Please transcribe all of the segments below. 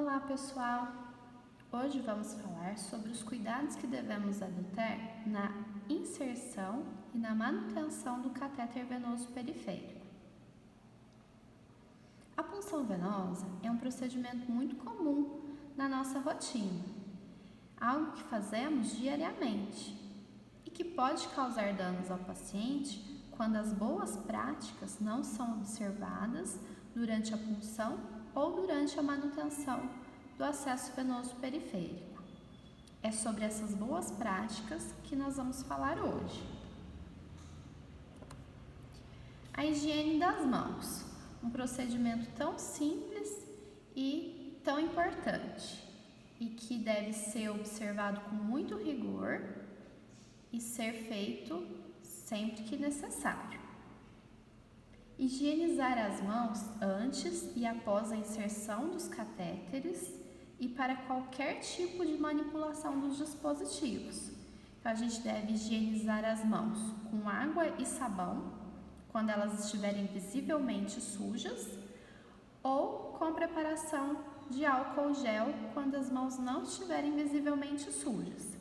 Olá pessoal, hoje vamos falar sobre os cuidados que devemos adotar na inserção e na manutenção do catéter venoso periférico. A punção venosa é um procedimento muito comum na nossa rotina, algo que fazemos diariamente e que pode causar danos ao paciente quando as boas práticas não são observadas durante a punção ou durante a manutenção do acesso venoso periférico. É sobre essas boas práticas que nós vamos falar hoje. A higiene das mãos, um procedimento tão simples e tão importante e que deve ser observado com muito rigor e ser feito sempre que necessário. Higienizar as mãos antes e após a inserção dos catéteres e para qualquer tipo de manipulação dos dispositivos. Então, a gente deve higienizar as mãos com água e sabão quando elas estiverem visivelmente sujas ou com a preparação de álcool gel quando as mãos não estiverem visivelmente sujas.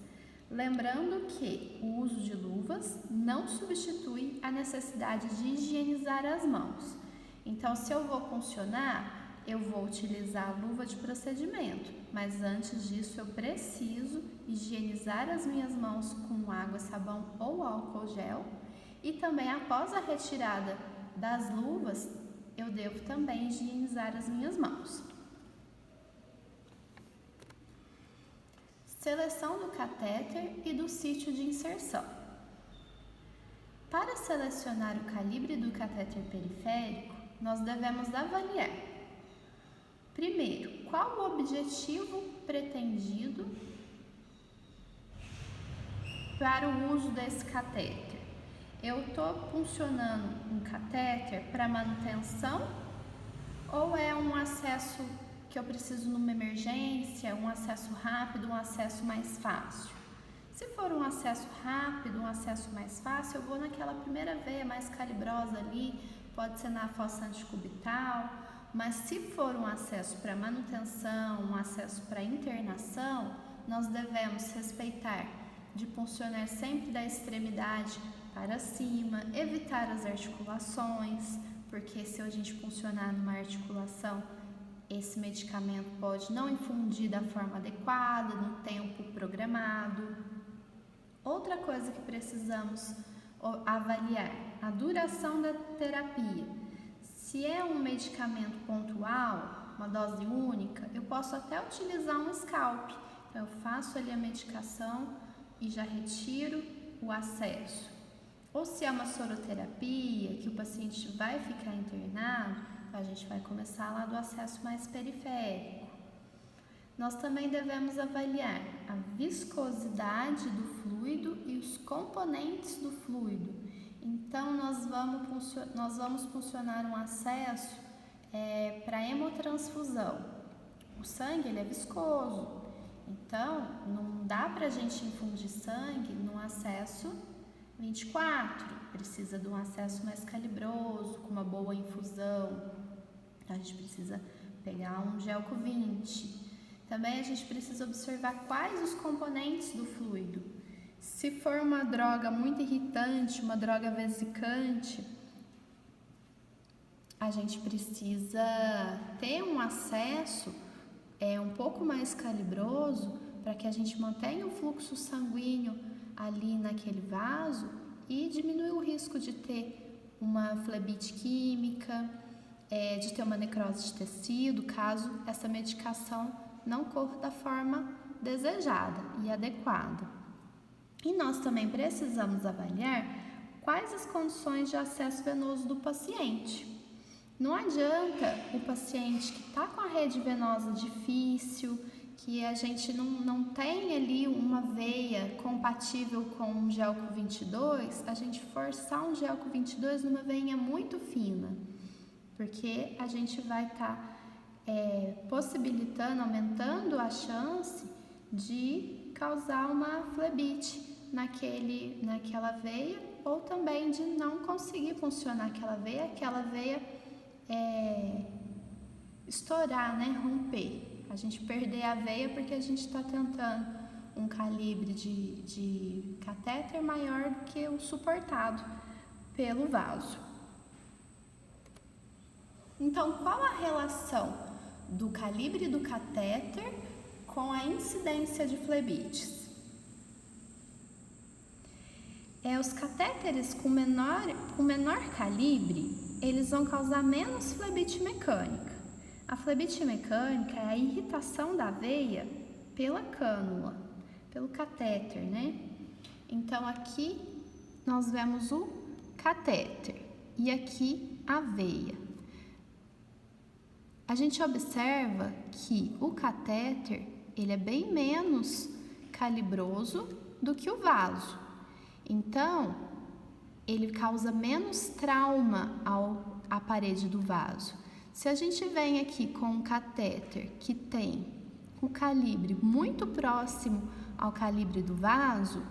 Lembrando que o uso de luvas não substitui a necessidade de higienizar as mãos. Então, se eu vou puncionar, eu vou utilizar a luva de procedimento, mas antes disso eu preciso higienizar as minhas mãos com água, sabão ou álcool gel. E também após a retirada das luvas, eu devo também higienizar as minhas mãos. Seleção do catéter e do sítio de inserção. Para selecionar o calibre do catéter periférico, nós devemos avaliar, primeiro, qual o objetivo pretendido para o uso desse catéter. Eu estou puncionando um catéter para manutenção ou é um acesso que eu preciso numa emergência, um acesso rápido, um acesso mais fácil? Se for um acesso rápido, um acesso mais fácil, eu vou naquela primeira veia mais calibrosa ali, pode ser na fossa antecubital, mas se for um acesso para manutenção, um acesso para internação, nós devemos respeitar de puncionar sempre da extremidade para cima, evitar as articulações, porque se a gente puncionar numa articulação, esse medicamento pode não infundir da forma adequada, no tempo programado. Outra coisa que precisamos avaliar, a duração da terapia. Se é um medicamento pontual, uma dose única, eu posso até utilizar um scalp. Então, eu faço ali a medicação e já retiro o acesso. Ou se é uma soroterapia, que o paciente vai ficar internado, a gente vai começar lá do acesso mais periférico. Nós também devemos avaliar a viscosidade do fluido e os componentes do fluido. Então, nós vamos funcionar um acesso para hemotransfusão. O sangue ele é viscoso, então não dá para a gente infundir sangue num acesso 24, precisa de um acesso mais calibroso, com uma boa infusão. Então, a gente precisa pegar um Gelco 20. Também a gente precisa observar quais os componentes do fluido. Se for uma droga muito irritante, uma droga vesicante, a gente precisa ter um acesso um pouco mais calibroso para que a gente mantenha o fluxo sanguíneo ali naquele vaso e diminuir o risco de ter uma flebite química, de ter uma necrose de tecido, caso essa medicação não corra da forma desejada e adequada. E nós também precisamos avaliar quais as condições de acesso venoso do paciente. Não adianta o paciente que está com a rede venosa difícil, que a gente não tem ali uma veia compatível com um Gelco 22, a gente forçar um Gelco 22 numa veinha muito fina, porque a gente vai estar possibilitando, aumentando a chance de causar uma flebite naquela veia, ou também de não conseguir funcionar aquela veia estourar, romper. A gente perder a veia porque a gente está tentando um calibre de catéter maior do que o suportado pelo vaso. Então, qual a relação do calibre do catéter com a incidência de flebites? Os catéteres com menor calibre, eles vão causar menos flebite mecânica. A flebite mecânica é a irritação da veia pela cânula, pelo catéter, né? Então, aqui nós vemos o catéter e aqui a veia. A gente observa que o catéter, ele é bem menos calibroso do que o vaso. Então, ele causa menos trauma à parede do vaso. Se a gente vem aqui com um catéter que tem o calibre muito próximo ao calibre do vaso,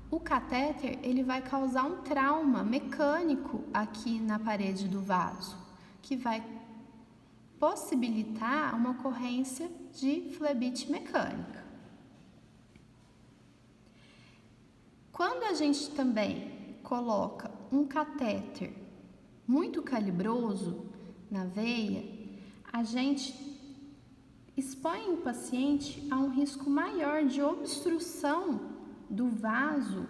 o catéter ele vai causar um trauma mecânico aqui na parede do vaso, que vai possibilitar uma ocorrência de flebite mecânica. Quando a gente também coloca um catéter muito calibroso na veia, a gente expõe o paciente a um risco maior de obstrução do vaso,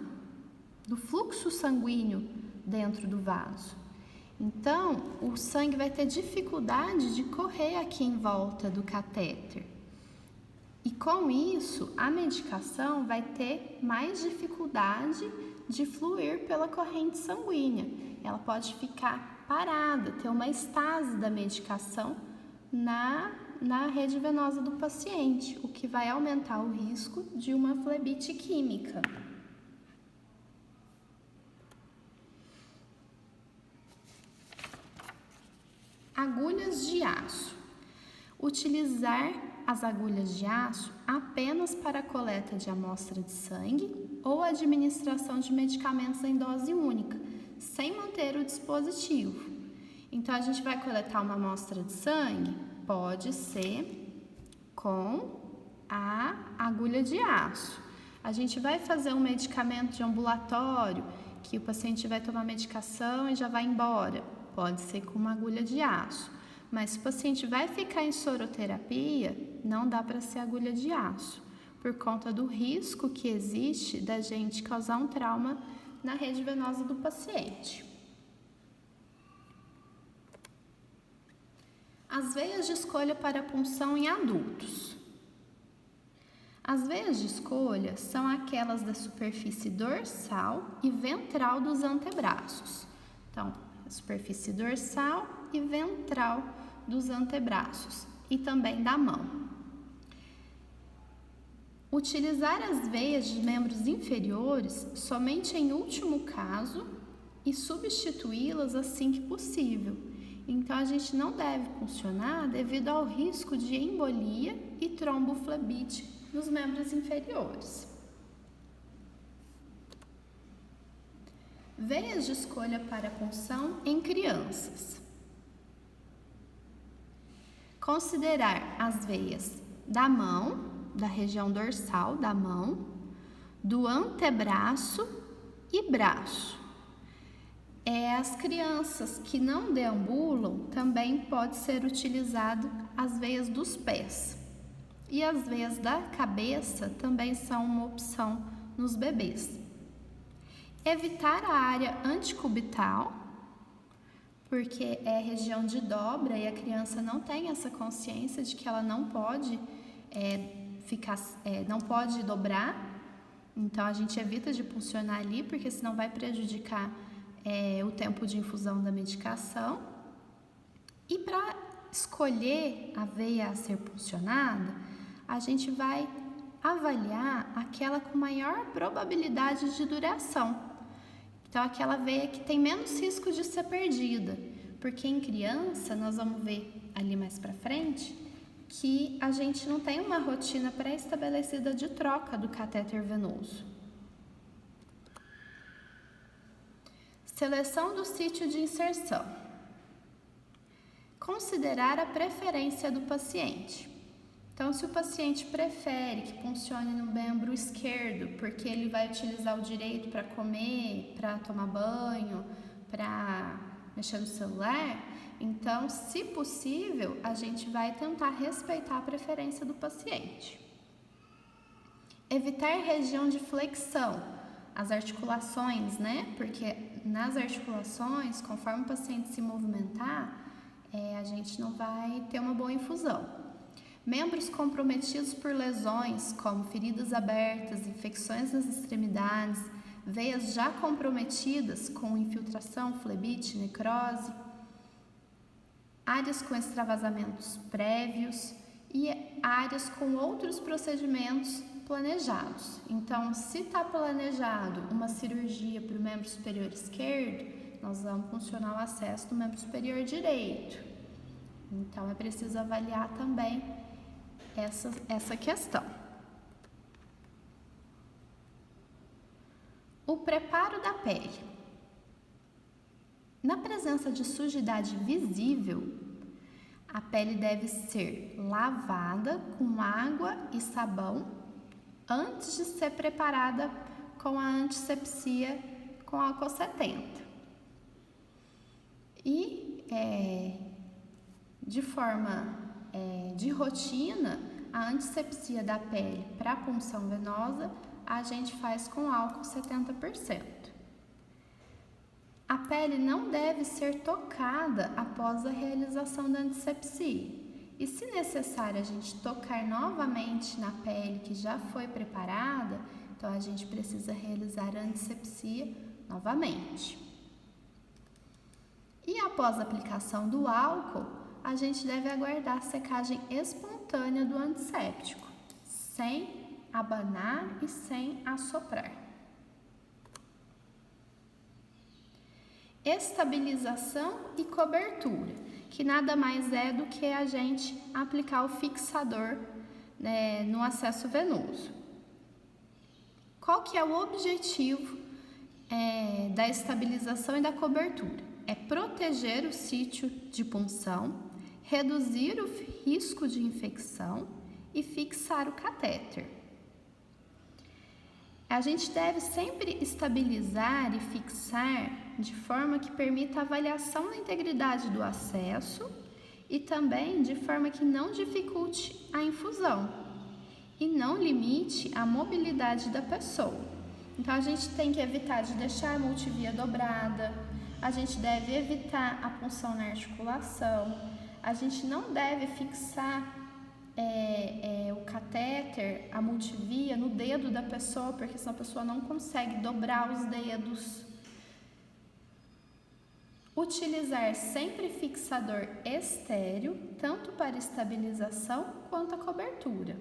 do fluxo sanguíneo dentro do vaso. Então, o sangue vai ter dificuldade de correr aqui em volta do catéter. E com isso, a medicação vai ter mais dificuldade de fluir pela corrente sanguínea. Ela pode ficar parada, ter uma estase da medicação na rede venosa do paciente, o que vai aumentar o risco de uma flebite química. Agulhas de aço. Utilizar as agulhas de aço apenas para a coleta de amostra de sangue ou administração de medicamentos em dose única, sem manter o dispositivo. Então, a gente vai coletar uma amostra de sangue, pode ser com a agulha de aço. A gente vai fazer um medicamento de ambulatório, que o paciente vai tomar medicação e já vai embora, pode ser com uma agulha de aço. Mas se o paciente vai ficar em soroterapia, não dá para ser agulha de aço, por conta do risco que existe da gente causar um trauma na rede venosa do paciente. As veias de escolha para punção em adultos. As veias de escolha são aquelas da superfície dorsal e ventral dos antebraços. Então, a superfície dorsal e ventral dos antebraços e também da mão. Utilizar as veias de membros inferiores somente em último caso e substituí-las assim que possível. Então, a gente não deve puncionar devido ao risco de embolia e tromboflebite nos membros inferiores. Veias de escolha para punção em crianças. Considerar as veias da mão, da região dorsal da mão, do antebraço e braço. As crianças que não deambulam também pode ser utilizado as veias dos pés. E as veias da cabeça também são uma opção nos bebês. Evitar a área antecubital, porque é região de dobra e a criança não tem essa consciência de que ela não pode não pode dobrar. Então, a gente evita de puncionar ali, porque senão vai prejudicar o tempo de infusão da medicação. E para escolher a veia a ser puncionada, a gente vai avaliar aquela com maior probabilidade de duração. Então, aquela veia que tem menos risco de ser perdida, porque em criança, nós vamos ver ali mais para frente, que a gente não tem uma rotina pré-estabelecida de troca do catéter venoso. Seleção do sítio de Então, se o paciente prefere que funcione no membro esquerdo, porque ele vai utilizar o direito para comer, para tomar banho, para mexer no celular, então, se possível, a gente vai tentar respeitar a preferência do paciente. Evitar região de flexão, as articulações, né? Porque nas articulações, conforme o paciente se movimentar, a gente não vai ter uma boa infusão. Membros comprometidos por lesões, como feridas abertas, infecções nas extremidades, veias já comprometidas com infiltração, flebite, necrose, áreas com extravasamentos prévios e áreas com outros procedimentos planejados. Então, se está planejado uma cirurgia para o membro superior esquerdo, nós vamos funcionar o acesso do membro superior direito. Então, é preciso avaliar também essa questão. O preparo da pele. Na presença de sujidade visível, a pele deve ser lavada com água e sabão antes de ser preparada com a antisepsia com álcool 70. E de forma de rotina, a antisepsia da pele para punção venosa a gente faz com álcool 70%. A pele não deve ser tocada após a realização da antisepsia. E se necessário a gente tocar novamente na pele que já foi preparada, então a gente precisa realizar a antisepsia novamente. E após a aplicação do álcool, a gente deve aguardar a secagem espontânea do antisséptico, sem abanar e sem assoprar. Estabilização e cobertura, que nada mais é do que a gente aplicar o fixador no acesso venoso. Qual que é o objetivo da estabilização e da cobertura? É proteger o sítio de punção, reduzir o risco de infecção e fixar o catéter. A gente deve sempre estabilizar e fixar de forma que permita a avaliação da integridade do acesso e também de forma que não dificulte a infusão e não limite a mobilidade da pessoa. Então, a gente tem que evitar de deixar a multivia dobrada, a gente deve evitar a punção na articulação, a gente não deve fixar o catéter, a multivia, no dedo da pessoa, porque senão a pessoa não consegue dobrar os dedos. Utilizar sempre fixador estéreo, tanto para estabilização quanto a cobertura.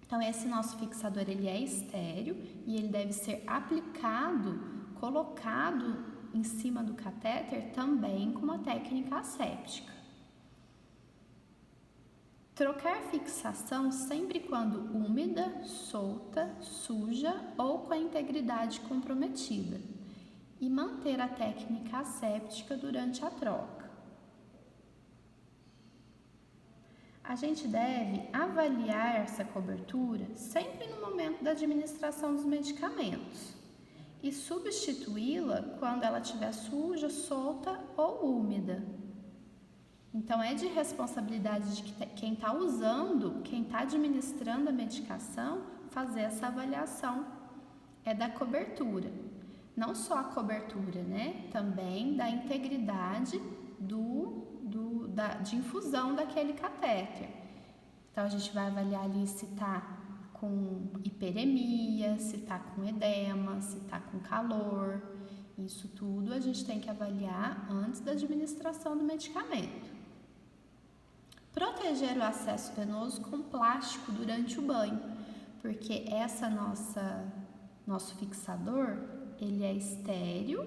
Então, esse nosso fixador ele é estéreo e ele deve ser aplicado, colocado em cima do catéter também com uma técnica asséptica. Trocar fixação sempre quando úmida, solta, suja ou com a integridade comprometida. E manter a técnica asséptica durante a troca. A gente deve avaliar essa cobertura sempre no momento da administração dos medicamentos e substituí-la quando ela estiver suja, solta ou úmida. Então, é de responsabilidade de quem está usando, quem está administrando a medicação, fazer essa avaliação da cobertura. Não só a cobertura, né? Também da integridade de infusão daquele catéter. Então, a gente vai avaliar ali se está com hiperemia, se está com edema, se está com calor. Isso tudo a gente tem que avaliar antes da administração do medicamento. Proteger o acesso venoso com plástico durante o banho, porque nosso fixador, ele é estéreo,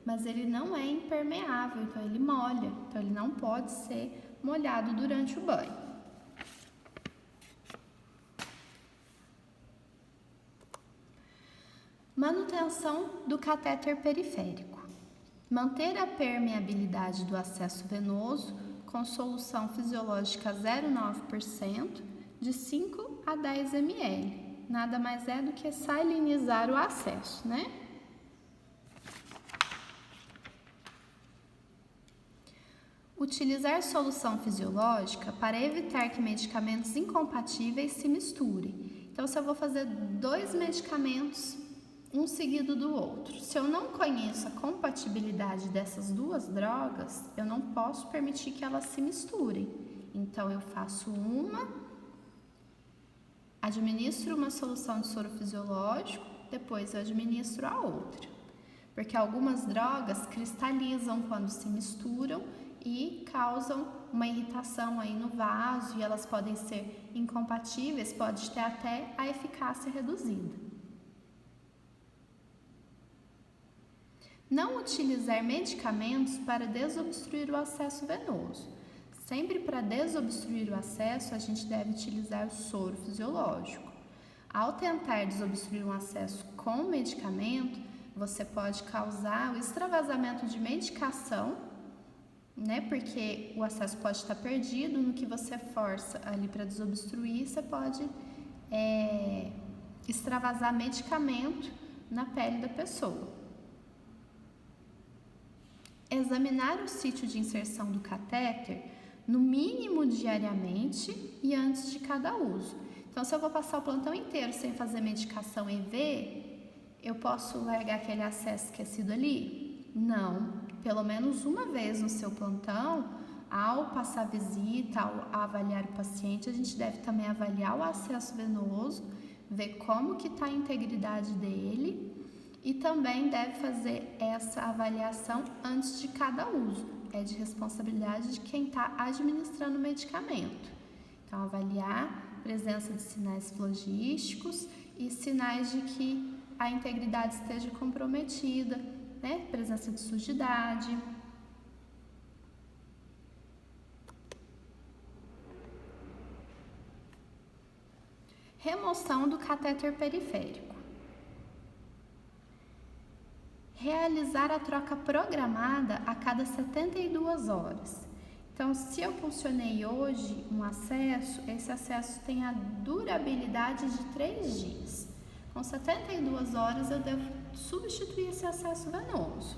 mas ele não é impermeável, então ele molha, então ele não pode ser molhado durante o banho. Manutenção do catéter periférico. Manter a permeabilidade do acesso venoso com solução fisiológica 0,9%, de 5 a 10 ml. Nada mais é do que salinizar o acesso, né? Utilizar solução fisiológica para evitar que medicamentos incompatíveis se misturem. Então, se eu vou fazer 2 medicamentos, um seguido do outro, se eu não conheço a compatibilidade dessas 2 drogas, eu não posso permitir que elas se misturem. Então, eu faço administro uma solução de soro fisiológico, depois eu administro a outra. Porque algumas drogas cristalizam quando se misturam e causam uma irritação aí no vaso e elas podem ser incompatíveis, pode ter até a eficácia reduzida. Não utilizar medicamentos para desobstruir o acesso venoso. Sempre para desobstruir o acesso, a gente deve utilizar o soro fisiológico. Ao tentar desobstruir um acesso com medicamento, você pode causar o extravasamento de medicação, né? Porque o acesso pode estar perdido, no que você força ali para desobstruir, você pode extravasar medicamento na pele da pessoa. Examinar o sítio de inserção do catéter no mínimo diariamente e antes de cada uso. Então, se eu vou passar o plantão inteiro sem fazer medicação EV, eu posso largar aquele acesso esquecido ali? Não. Pelo menos uma vez no seu plantão, ao passar visita, ao avaliar o paciente, a gente deve também avaliar o acesso venoso, ver como que está a integridade dele e também deve fazer essa avaliação antes de cada uso. É de responsabilidade de quem está administrando o medicamento. Então, avaliar a presença de sinais flogísticos e sinais de que a integridade esteja comprometida, né? Presença de sujidade. Remoção do catéter periférico. Realizar a troca programada a cada 72 horas. Então, se eu puncionei hoje um acesso, esse acesso tem a durabilidade de 3 dias. Com 72 horas eu devo substituir esse acesso venoso.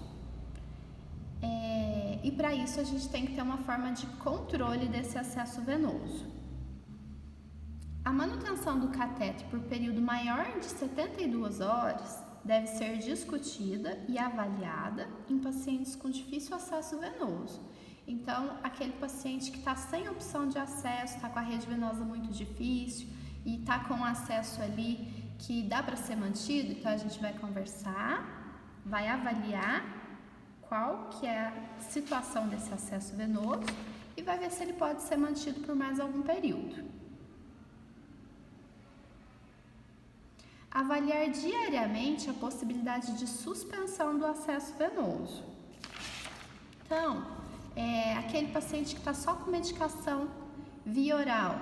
E para isso a gente tem que ter uma forma de controle desse acesso venoso. A manutenção do catéter por período maior de 72 horas deve ser discutida e avaliada em pacientes com difícil acesso venoso. Então, aquele paciente que está sem opção de acesso, está com a rede venosa muito difícil e está com acesso ali que dá para ser mantido, então a gente vai conversar, vai avaliar qual que é a situação desse acesso venoso e vai ver se ele pode ser mantido por mais algum período. Avaliar diariamente a possibilidade de suspensão do acesso venoso. Então, aquele paciente que está só com medicação via oral,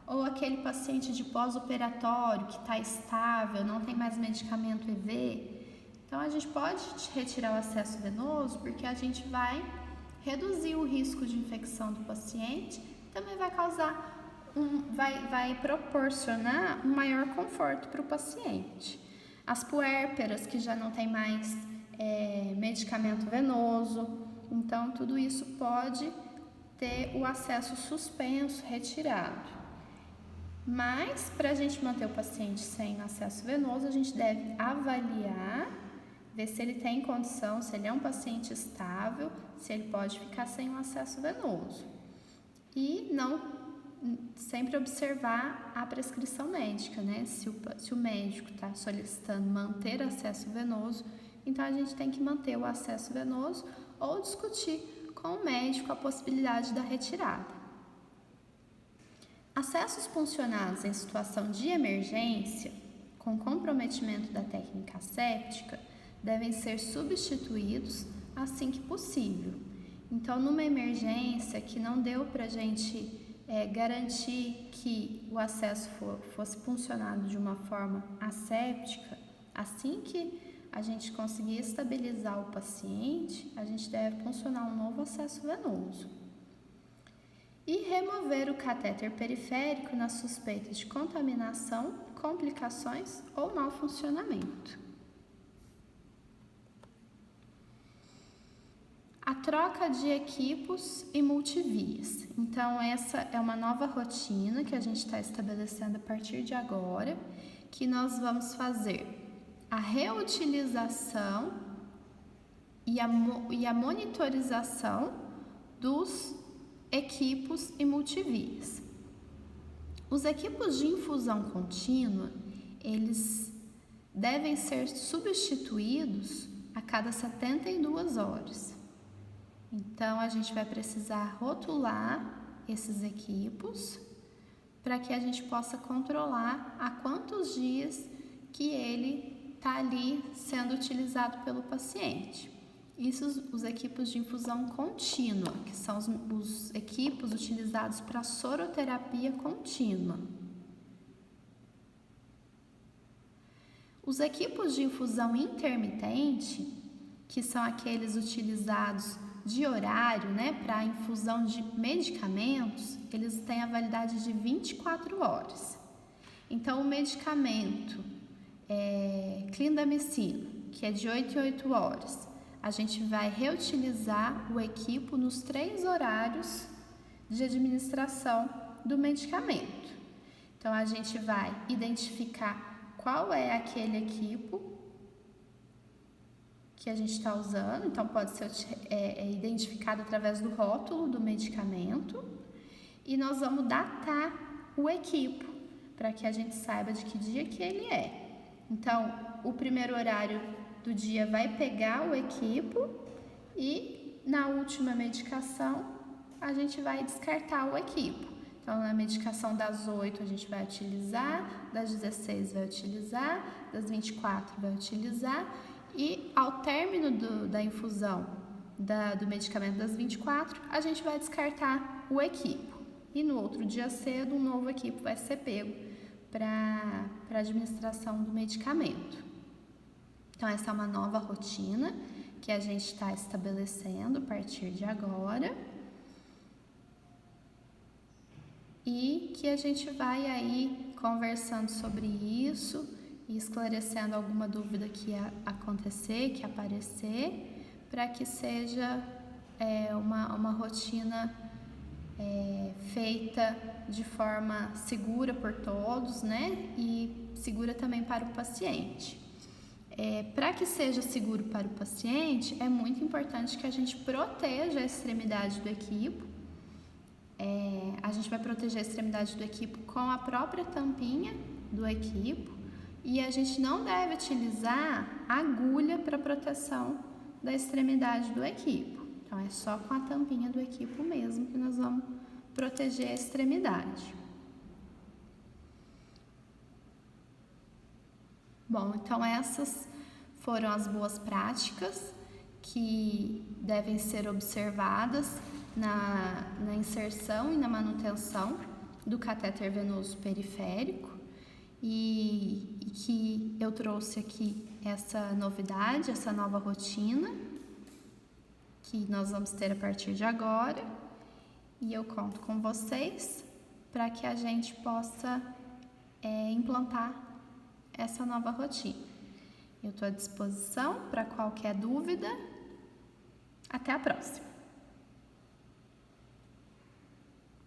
ou aquele paciente de pós-operatório que está estável, não tem mais medicamento EV, então a gente pode retirar o acesso venoso porque a gente vai reduzir o risco de infecção do paciente, também vai causar vai proporcionar um maior conforto para o paciente. As puérperas que já não tem mais medicamento venoso, então tudo isso pode ter o acesso suspenso, retirado. Mas para a gente manter o paciente sem acesso venoso, a gente deve avaliar, ver se ele tem condição, se ele é um paciente estável, se ele pode ficar sem o acesso venoso. E não sempre observar a prescrição médica, né? Se o médico está solicitando manter acesso venoso, então a gente tem que manter o acesso venoso ou discutir com o médico a possibilidade da retirada. Acessos puncionados em situação de emergência, com comprometimento da técnica asséptica, devem ser substituídos assim que possível. Então, numa emergência que não deu para a gente garantir que o acesso fosse puncionado de uma forma asséptica, assim que a gente conseguir estabilizar o paciente, a gente deve puncionar um novo acesso venoso. e remover o catéter periférico na suspeita de contaminação, complicações ou mau funcionamento. A troca de equipos e multivias. Então, essa é uma nova rotina que a gente está estabelecendo a partir de agora, que nós vamos fazer a reutilização e a monitorização dos equipos e multivias. Os equipos de infusão contínua, eles devem ser substituídos a cada 72 horas. Então, a gente vai precisar rotular esses equipos para que a gente possa controlar há quantos dias que ele está ali sendo utilizado pelo paciente. Isso os equipos de infusão contínua, que são os equipos utilizados para soroterapia contínua. Os equipos de infusão intermitente, que são aqueles utilizados de horário, para a infusão de medicamentos, eles têm a validade de 24 horas. Então, o medicamento clindamicina, que é de 8 em 8 horas, a gente vai reutilizar o equipo nos 3 horários de administração do medicamento. Então, a gente vai identificar qual é aquele equipo que a gente está usando, então pode ser identificado através do rótulo do medicamento, e nós vamos datar o equipo para que a gente saiba de que dia que ele é. Então, o primeiro horário do dia vai pegar o equipo e na última medicação a gente vai descartar o equipo. Então, na medicação das 8 a gente vai utilizar, das 16 vai utilizar, das 24 vai utilizar, e ao término da infusão do medicamento das 24, a gente vai descartar o equipo. E no outro dia cedo, um novo equipo vai ser pego para a administração do medicamento. Então, essa é uma nova rotina que a gente está estabelecendo a partir de agora. E que a gente vai aí conversando sobre isso e esclarecendo alguma dúvida que acontecer, que aparecer, para que seja uma rotina feita de forma segura por todos, e segura também para o paciente. Para que seja seguro para o paciente, é muito importante que a gente proteja a extremidade do equipo. A gente vai proteger a extremidade do equipo com a própria tampinha do equipo. E a gente não deve utilizar agulha para proteção da extremidade do equipo. Então, é só com a tampinha do equipo mesmo que nós vamos proteger a extremidade. Bom, então essas foram as boas práticas que devem ser observadas na inserção e na manutenção do catéter venoso periférico. E que eu trouxe aqui essa novidade, essa nova rotina que nós vamos ter a partir de agora, e eu conto com vocês para que a gente possa implantar essa nova rotina. Eu estou à disposição para qualquer dúvida. Até a próxima!